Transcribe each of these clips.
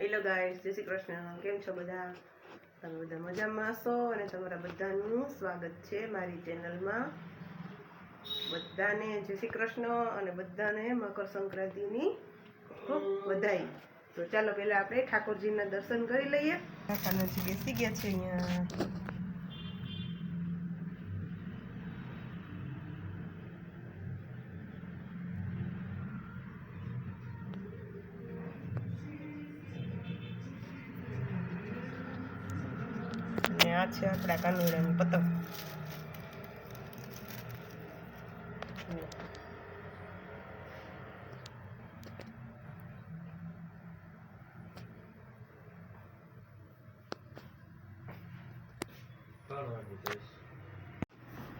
Hello guys, જય શ્રી કૃષ્ણ. કેમ છો બધા? તમે બધા મજામાં હશો અને તમારા બધાનું સ્વાગત છે મારી ચેનલમાં. બધાને જય શ્રી કૃષ્ણ અને બધાને મકર સંક્રાંતિની ખૂબ વધાઈ. તો ચાલો પહેલા આપણે ઠાકોરજીના દર્શન કરી લઈએ. કાનાજી બેસી ગયા છે અહીંયા. આ છે આપણા કાનુડાની પતંગ.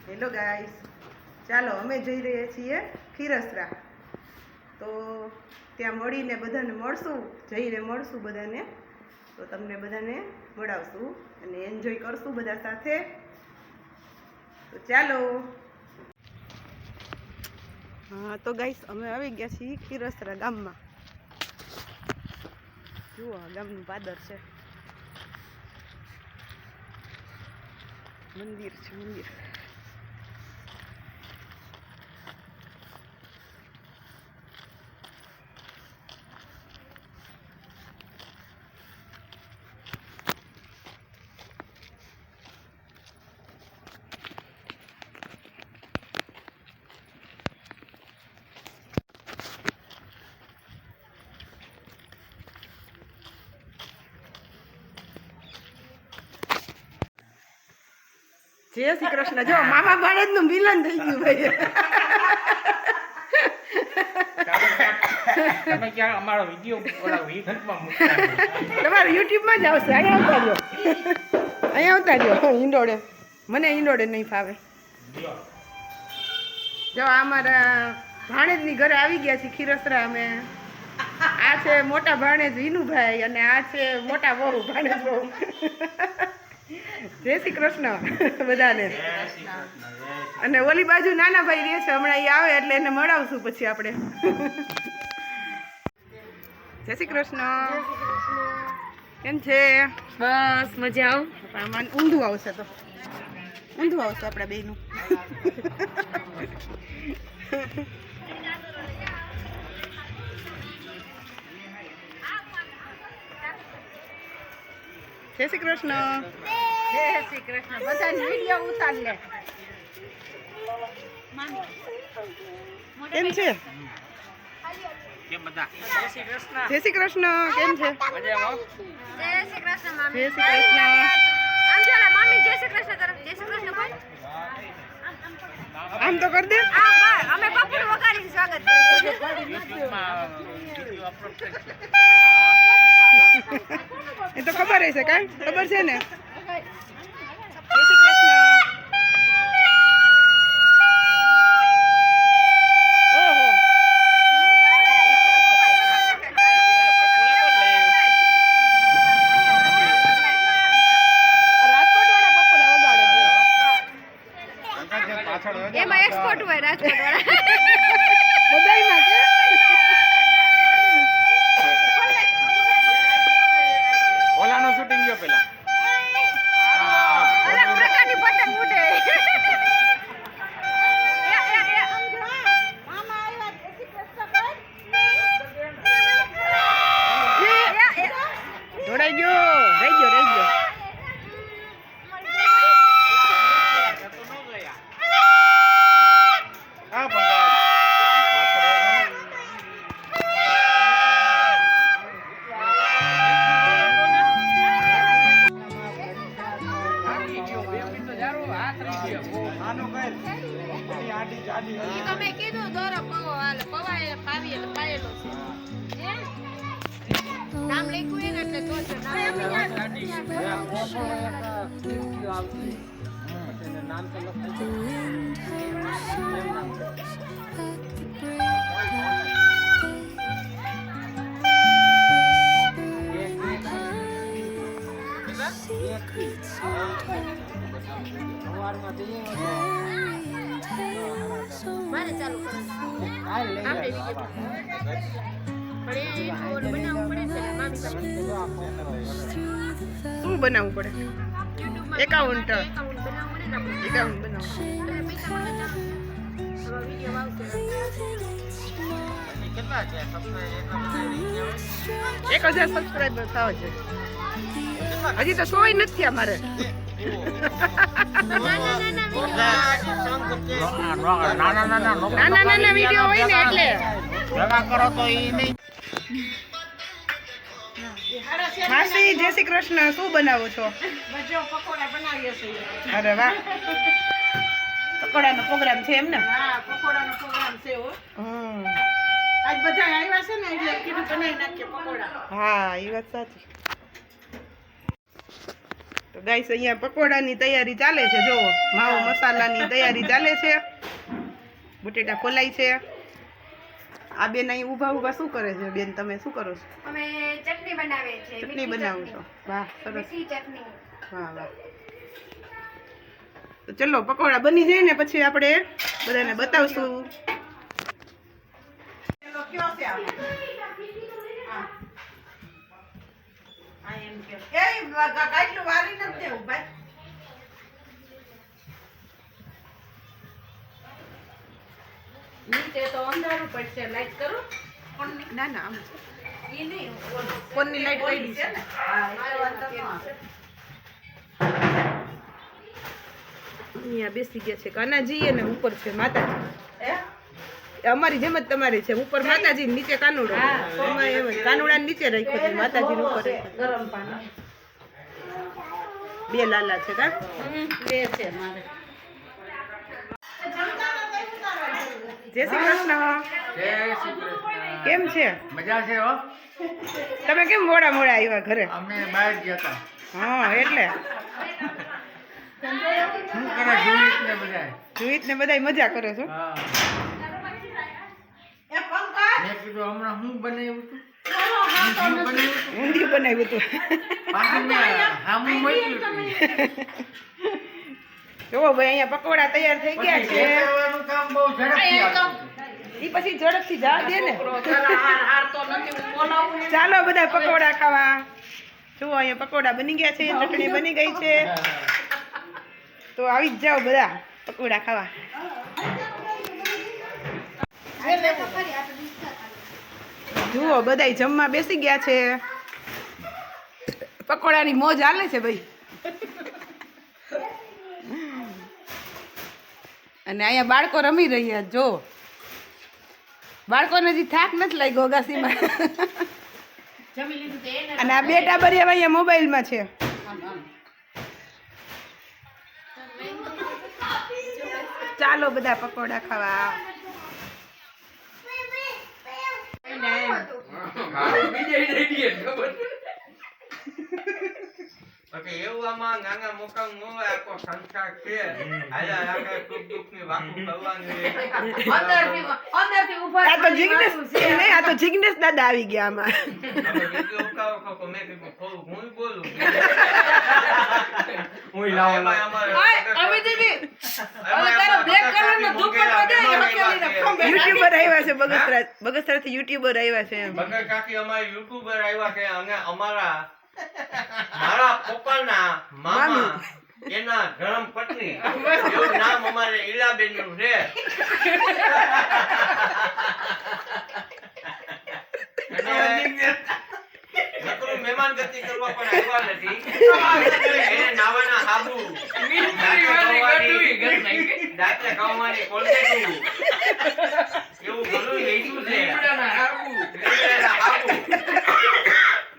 હેલો ગાઈસ, ચાલો અમે જઈ રહ્યા છીએ ખીરસરા. તો ત્યાં મળીને બધાને મળશું, જઈને મળશું બધાને. તો તમને બધાને મળાવશું અને એન્જોય કરશું બધા સાથે. તો ચાલો. હા તો ગાઈસ, અમે આવી ગયા છીએ ખીરસરા ગામમાં. જુઓ, આ ગામનું પાદર છે, મંદિર છે મંદિર. જય શ્રી કૃષ્ણ. જો મામા ભાણેજ નું મિલન થઈ ગયું ભાઈ. તમે ક્યાં અમારો વિડિયો તમારે યુટ્યુબ માં જ આવશે. અહીંયા આવતા રહ્યો, અહીંયા આવતા રહ્યો. ઈંડોડે મને ઈંડોડે નહીં ફાવે. જો અમારા ભાણેજની ઘરે આવી ગયા છે ખીરસરા અમે. આ છે મોટા ભાણેજ વિનુભાઈ અને આ છે મોટા વહુ ભાણેજ વહુ. જય શ્રી કૃષ્ણ બધાને. અને ઓલી બાજુ નાના ભાઈ રહે છે, હમણાં એ આવે એટલે એને મળાવશું પછી આપણે. જય શ્રી કૃષ્ણ. કેમ છે? બસ મજા આવ. આમાં ઊંધું આવશે તો ઊંધું આવશે આપણા બેયનું. જય શ્રી કૃષ્ણ. જય શ્રી કૃષ્ણ. બધાને વિડિયો ઉતાર લે. કેમ છે? કેમ બધા? જય શ્રી કૃષ્ણ. કેમ છે? જય શ્રી કૃષ્ણ મામી. જય શ્રી કૃષ્ણ. આમ ચાલે મામી. જય શ્રી કૃષ્ણ તરફ. જય શ્રી કૃષ્ણ બોલ. આમ તો કર દે. આ બસ અમે પપ્પુનું વગાડીને સ્વાગત એ તો ખબર હશે, કાંઈ ખબર છે ને. જય શ્રી કૃષ્ણ. ઓહો, રાજકોટ વાળા પપ્પુને વગાડે ભાઈ. એમાં એક્સપોર્ટ હોય રાજકોટ વાળા. બધાયમાં કે ઓલાનો શૂટિંગ ગયો પેલા. અલગ પ્રકારની પતંગ ઉડે. જોડાઈ ગયો. રહી ગયો. હા પણ ઈ તમે કીધું દોરો પવો હાલે પવાય પાવી એટલે પાયેલો છે. નામ લખ્યું ને એટલે તો છે નામ તો મારે ચાલુ કરવાનું. આપણે વિડિયો પણ એ બનાવવું પડે છે મામી પાસે. શું બનાવવું પડે? એકાઉન્ટ એકાઉન્ટ બનાવવું પડે ને આપણે. એકાઉન્ટ બનાવવું. એટલે પૈસા મળે તો હવે વિડીયો આવશે. કેટલા છે સબસ્ક્રાઇબ? 1000 સબસ્ક્રાઇબર થવા જોઈએ. હજી તો 100 નથી થયા મારે. નાના વિડીયો હોય ને એટલે ભેગા કરો તો ઈ નહીં. માસી જય શ્રી કૃષ્ણ. શું બનાવો છો? પકોડા બનાવીએ છીએ. અરે વાહ, પકોડાનો પ્રોગ્રામ છે એમ ને? હા, પકોડાનો પ્રોગ્રામ છે હો. હમ. આજ બધા આવ્યા છે ને એટલે કીધું બનાવી નાખીએ પકોડા. હા, એ વાત સાચી. તો ગાઈસ અહીંયા પકોડાની તૈયારી ચાલે છે. જો માવો મસાલાની તૈયારી ચાલે છે. બટેટા ખોલાય છે. આ બેન અહીં ઊભા શું કરે છે? બેન તમે શું કરો છો? અમે ચટણી બનાવીએ છીએ. ચટણી બનાવો છો? વાહ, સરસ. મીઠી ચટણી. વાહ વાહ. તો ચલો પકોડા બની જાય ને પછી આપણે બધાને બતાવશું. પેલો કયો છે આ? હા. આ એમ કે ગાઈડલું વારી નથી દેવું ભાઈ. નીચે તો અંધારું પડશે. લાઈટ કરો. ના ના, આમ ઈ નહીં. ફોનની લાઈટ ઓલી કઈ છે ને. હા, એ વાંધો ન આવે. અહીંયા બેસી ગયા છે કાનાજી અને ઉપર છે માતાજી. હે? અમારી જેમ જ તમારી છે. ઉપર માતાજી, નીચે કાનુડો. એમાં એમ જ કાનુડા નીચે રાખ્યો છે, માતાજી ઉપર રાખ્યો. ગરમ પાણી. બે લાલા છે કા? બે છે મારે. જય શ્રી કૃષ્ણ. જય શ્રી કૃષ્ણ. કેમ છે? મજા છે હો. તમે કેમ મોડા આવ્યા ઘરે? અમે બહાર ગયા હતા. હા, એટલે શું કરે જુઈત ને બધાય? જુઈત ને બધાય મજા કરે છો. હા. એ પંકજ મેં કીધું હમણાં હું બનાવ્યું હતું. ઊંધિયું બનાવ્યું હતું. ઊંધિયું બનાવ્યું હતું. પાછું મેં હામું મોકલ્યું હતું. જોવો ભાઈ, અહીંયા પકોડા તૈયાર થઈ ગયા પછી છે. શેકવાનું કામ બહુ ઝડપથી આવતું હતું. ઈ પછી ઝડપથી જા દે ને. હાર તો નથી હું બોલાવું. ચાલો બધા પકોડા ખાવા. જુઓ અહીંયા પકોડા બની ગયા છે, ચટણી બની ગઈ છે. તો આવી જ જાઓ બધા પકોડા ખાવા. જુઓ બધાય જમવા બેસી ગયા છે. પકોડાની મોજ હાલે છે ભાઈ. અને અહીંયા બાળકો રમી રહ્યા. જો બાળકોને હજી થાક નથી લાગ્યો અગાસીમાં. જમી લીધું તો એને અને આ બે ટાબરિયા અહીંયા મોબાઈલમાં છે. ચાલો બધા પકોડા ખાવા. Okay, એવું આમાં નાના મોટા નો આખો સંસાર છે. આયા આખા સુખ દુઃખની વાતો કરવાની. અંદરથી ઊભા આ તો જિગ્નેશ નહીં, આ તો જિગ્નેશ દાદા આવી ગયા આમાં. અમે વિડિયો ઉતારો તો મેં કીધું થોડું હું બોલું. હું લાવો અમે દીદી હવે તારો બ્લેક કલરનો દુપટ્ટો દે હકેલીને ખંભે. યુટ્યુબર આવ્યા છે બગસરાથી યુટ્યુબર આવ્યા છે એમ. બગર કાકી અમારા યુટ્યુબર આવ્યા કે અને મારા પપ્પાના મામા એના ધર્મ પત્ની એવું નામ અમારે ઈલાબેન નું છે. નકરું મહેમાન ગતિ કરવા પણ આવ્યા નથી. એને નાવાના હાબુ, દાંતે ખાવાની કોલગેટું એવું બધું વેચ્યું છે. લીમડાના હાબુ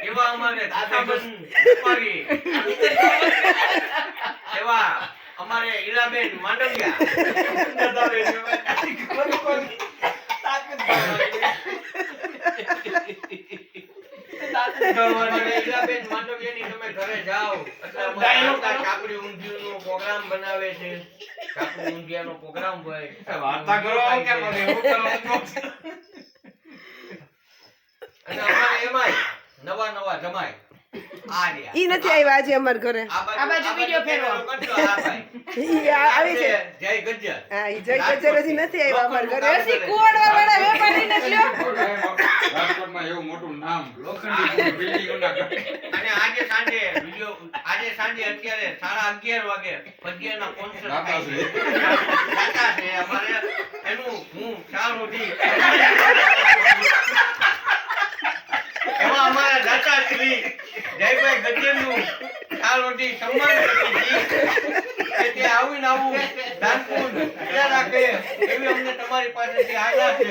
એવા અમારે દાદાબંધ ઉપાડી એવા અમારે ઈલાબેન માંડવિયા ઈલાબેન માંડવિયાની તમે ઘરે જાઓ એટલે અમારે કાકડી ઊંધિયાનો પ્રોગ્રામ બનાવે છે. કાકડી ઊંધિયાનો પ્રોગ્રામ હોય વાર્તા કરો કે મને એવું કરવાનું. અને અમારે એમાંય નવા જમાય આ રહ્યા. ઈ નથી આવ્યા આજે અમાર ઘરે આ બાજુ video ફેરવો. કરજો, આ ભાઈ. ઈ આવી છે જય ગજ્જર. હા ઈ જય ગજર હજી નથી આવ્યા અમાર ઘરે પછી કુવાડવા વાળા વેપારીને જ લ્યો. રાજકોટમાં એવું મોટું નામ લોખંડી બિલ્ડિંગોના ઘર. અને આજે સાંજે અત્યારે 11:30 વાગે ભજીયાના concert થાય છે. દાદા છે અમારે એનું હું શાહરુદી એમાં અમારા દાદા શ્રી જયભાઈ ગજ્જરનું શાહરુદી સન્માન કરી કે આવીને આવું દાનપુર કર્યા રાખે એવી અમને તમારી પાસેથી આશા છે.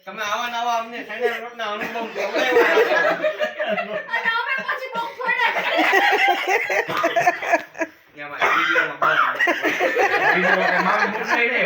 તમે આવા નવા અમને શનિવાર રોટના અનુભવ કરાવ્યા. એમાં વિડીયોમાં બીજું કે મારું મુખ નહીં ને.